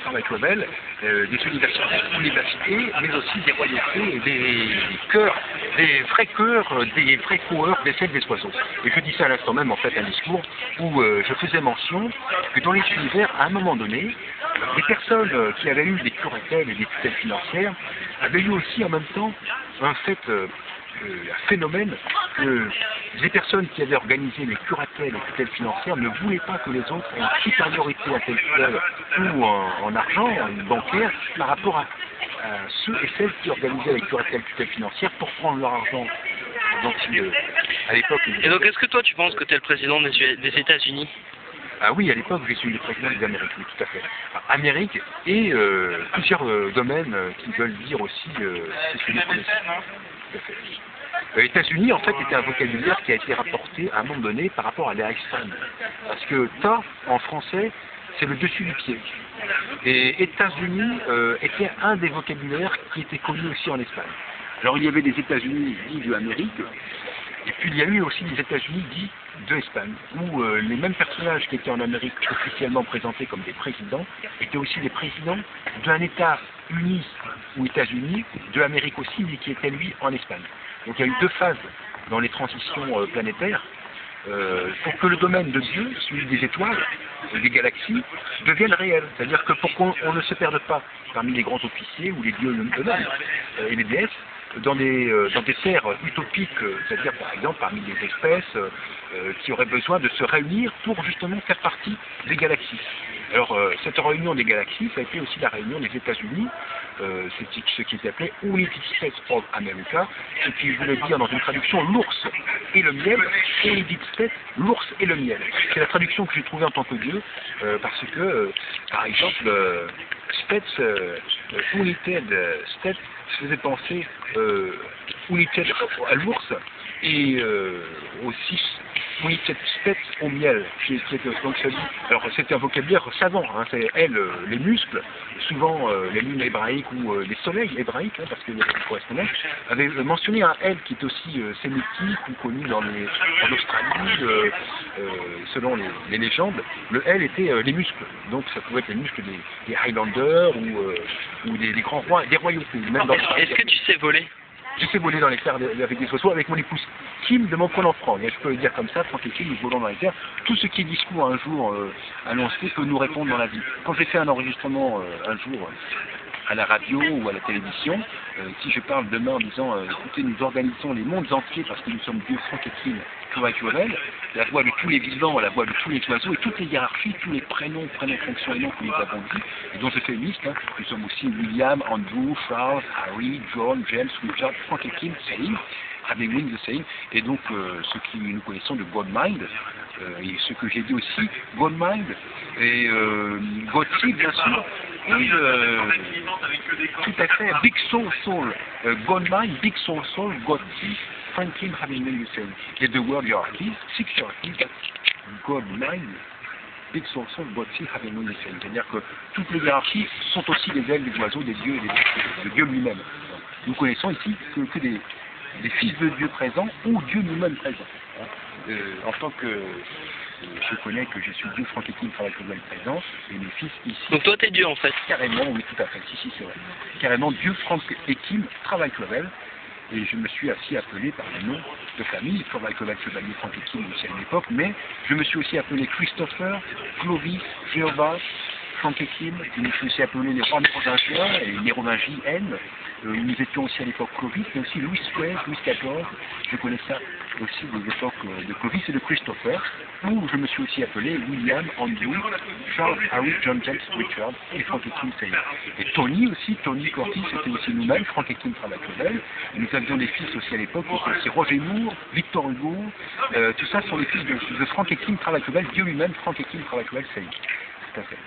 Travail Claudel, des universités, mais aussi des royautés, des chœurs, des vrais coureurs des selles des oiseaux. Et je dis ça à l'instant même, en fait, un discours où je faisais mention que dans les univers, à un moment donné, les personnes qui avaient eu des curatelles et des tutelles financières avaient eu aussi en même temps un phénomène que les personnes qui avaient organisé les curatelles et tutelles financières ne voulaient pas que les autres aient une supériorité intellectuelle ou en argent, bancaire, par rapport à ceux et celles qui organisaient les curatelles et tutelles financières pour prendre leur argent. Donc, à l'époque... Et donc, est-ce que toi, tu penses que tu es le président des États-Unis? Ah oui, à l'époque, je suis le président des Amériques, oui, tout à fait. Amérique et plusieurs domaines qui veulent dire aussi c'est ce que nous connaissons. Tout à fait. États-Unis, en fait, était un vocabulaire qui a été rapporté à un moment donné par rapport à l'Espagne. Parce que ta, en français, c'est le dessus du pied. Et États-Unis était un des vocabulaires qui était connu aussi en Espagne. Alors, il y avait des États-Unis dits de l'Amérique, et puis il y a eu aussi des États-Unis dits de l'Espagne, où les mêmes personnages qui étaient en Amérique officiellement présentés comme des présidents, étaient aussi des présidents d'un État uni ou États-Unis, de l'Amérique aussi, mais qui était lui en Espagne. Donc il y a eu deux phases dans les transitions planétaires, pour que le domaine de Dieu, celui des étoiles, des galaxies, devienne réel. C'est-à-dire que pour qu'on ne se perde pas parmi les grands officiers ou les dieux eux-mêmes et les déesses, dans des terres utopiques, c'est-à-dire par exemple parmi les espèces qui auraient besoin de se réunir pour justement faire partie des galaxies. Alors cette réunion des galaxies, ça a été aussi la réunion des États-Unis, ce qui était appelé United States of America, ce qui voulait dire dans une traduction l'ours et le miel, United States, l'ours et le miel. C'est la traduction que j'ai trouvée en tant que Dieu, parce que, par exemple, States, United States, faisait penser United à l'ours et aussi United States au miel. Donc, alors c'était un vocabulaire savant, hein, c'est elle, les muscles, souvent les lunes hébraïques ou les soleils hébraïques, hein, parce que les correspondants avaient mentionné un elle qui est aussi sémitique ou connu en Australie, selon les légendes. Le elle était les muscles, donc ça pouvait être les muscles des Highlanders ou des grands rois, des royautés. Est-ce que tu sais voler? Je sais voler dans les terres avec des oiseaux, avec mon épouse Kim de mon point d'enfant. Je peux le dire comme ça, Franck et Kim, nous volons dans les terres. Tout ce qui est discours un jour annoncé peut nous répondre dans la vie. Quand j'ai fait un enregistrement un jour à la radio ou à la télévision, si je parle demain en disant écoutez, nous organisons les mondes entiers parce que nous sommes Dieu, Franck et Kim, Claudel, la voix de tous les vivants, la voix de tous les oiseaux et toutes les hiérarchies, tous les prénoms, fonction et nom que nous avons dit, et dont je fais une liste, hein. Nous sommes aussi William, Andrew, Charles, Harry, John, James, Richard, Frank et Kim, Saïd, Rabbewin de Saïd, et donc ceux qui nous connaissons de Godmind, et ce que j'ai dit aussi, Godmind, et Gotti, bien sûr, et tout à fait, Big Soul Soul, Godmind, Big Soul Soul, Gotti, Franklin Rabbewin de Saïd, et The World Hierarchies, Six Hierarchies, Godmind, Big Soul Soul, Gotti, Rabbewin de Saïd. C'est-à-dire que toutes les hiérarchies sont aussi les ailes des oiseaux, des dieux et de Dieu lui-même. Nous connaissons ici que des fils de Dieu présents ou Dieu nous-mêmes présents. En tant que je connais que je suis Dieu, Franck et Kim, Travail Claudel présent, et mes fils ici. Donc toi t'es Dieu en fait? Carrément, oui, tout à fait, si, c'est vrai. Carrément Dieu, Franck et Kim, Travail Claudel, et je me suis aussi appelé par le nom de famille, Travail Claudel, Chevalier, Franck et Kim, aussi à l'époque, mais je me suis aussi appelé Christopher, Clovis, Jéhovah, Franck et Kim, je me suis aussi appelé les rois mérovingiens et les mérovingiens N. Nous étions aussi à l'époque Clovis, mais aussi Louis XIII, Louis XIV. Je connais ça aussi des époques de Clovis et de Christopher, où je me suis aussi appelé William, Andrew, Charles, Harry, John, James, Richard et Frank et Kim Sayer. Et Tony aussi, Tony Curtis, c'était aussi nous-mêmes, Frank et Kim Travail Claudel. Nous avions des fils aussi à l'époque, c'est Roger Moore, Victor Hugo, tout ça sont les fils de Frank et Kim Travail Claudel, Dieu lui-même, Frank et Kim Travail Claudel Sayer. Tout à fait.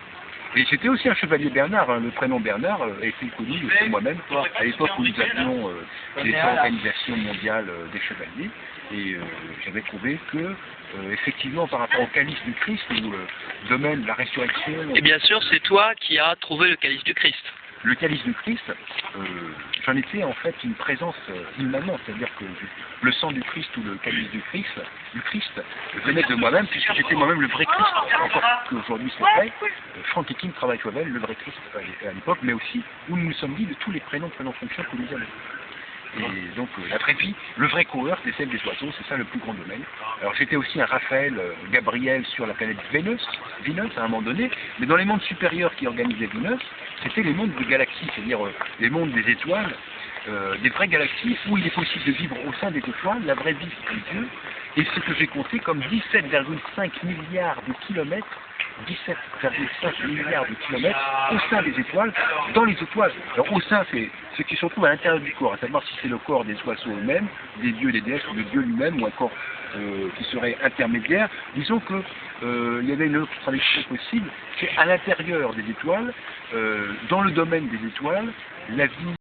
Et j'étais aussi un chevalier Bernard, hein. Le prénom Bernard était connu de moi-même à l'époque où nous avions les organisations mondiales des chevaliers, et j'avais trouvé que effectivement par rapport au calice du Christ, ou le domaine de la résurrection... Et bien sûr c'est toi qui as trouvé le calice du Christ. le calice du Christ, j'en étais en fait une présence immanente, c'est-à-dire que le sang du Christ ou le calice du Christ venait de moi-même, puisque j'étais moi-même le vrai Christ, encore qu'aujourd'hui c'est vrai. Frank et Kim travaillent avec le vrai Christ à l'époque, mais aussi où nous nous sommes dit de tous les prénoms de fonction que nous avons. Et donc la vraie vie, le vrai coureur, c'est celle des oiseaux, c'est ça le plus grand domaine. Alors j'étais aussi un Raphaël Gabriel sur la planète Vénus à un moment donné, mais dans les mondes supérieurs qui organisaient Vénus, c'était les mondes de galaxies, c'est-à-dire les mondes des étoiles, des vraies galaxies où il est possible de vivre au sein des étoiles, la vraie vie c'est Dieu, et ce que j'ai compté comme 17,5 milliards de kilomètres 17,5 milliards de kilomètres au sein des étoiles, dans les étoiles. Alors au sein, c'est ce qui se retrouve à l'intérieur du corps, à savoir si c'est le corps des oiseaux eux-mêmes, des dieux, des déesses, ou de Dieu lui-même, ou un corps qui serait intermédiaire. Disons que il y avait une autre traduction possible, c'est à l'intérieur des étoiles, dans le domaine des étoiles, la vie